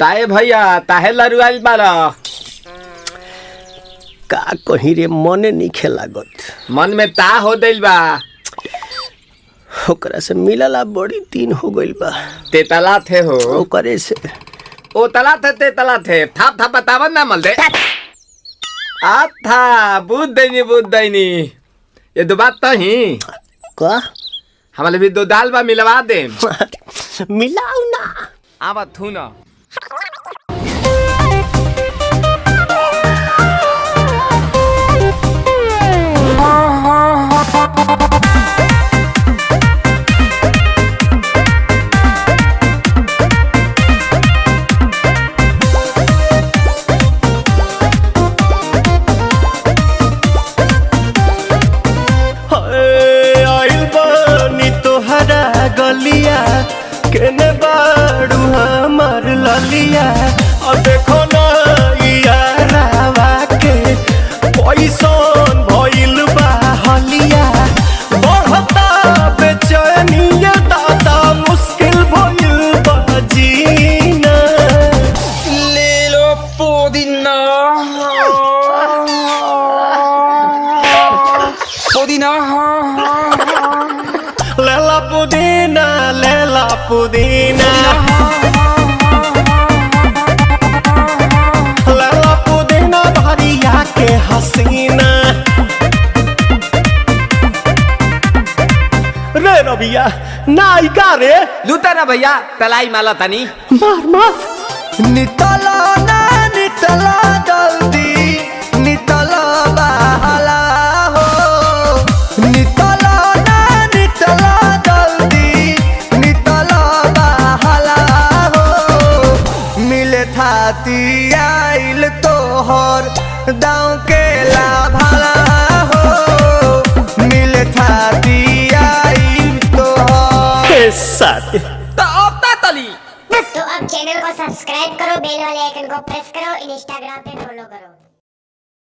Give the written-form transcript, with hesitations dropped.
ताए भैया ताहे लरुआल बारा का कहीं रे मने नहीं लागत। मन में ता हो दिल बा ओकरा से मिलला बड़ी दिन हो गइल बा। ते तला थे हो ओकरे से ओ तला थे ते तला थे थाप थाप बतावन ना मल दे आ था बुद्ध दैनी ये दो बात तो ही का हमारे भी दो दाल बा मिलवा दे मिलाऊ ना आवा थू ना गलिया केने बाड़ू हमार ललिया और देखो ना यारावा के पैसन भइल बा हलिया बढ़ता बेचैनिया दादा मुश्किल भइल बा जीना ले लो पुदीना लेला पुदीना लेला पुदीना भरिया के हसीना रे रबिया नायिका रे लूटा ना भैया तलाई माला तनी मार मार नितला ना नितला जल्दी नितला बहाला हो नितला ना नितला थाती आइल तोहर दाँव के लाभाला हो मिले थाती आइल तोहर साथी तो अब तली तो अब चैनल को सब्सक्राइब करो, बेल वाले आइकन को प्रेस करो, इंस्टाग्राम पे फॉलो करो।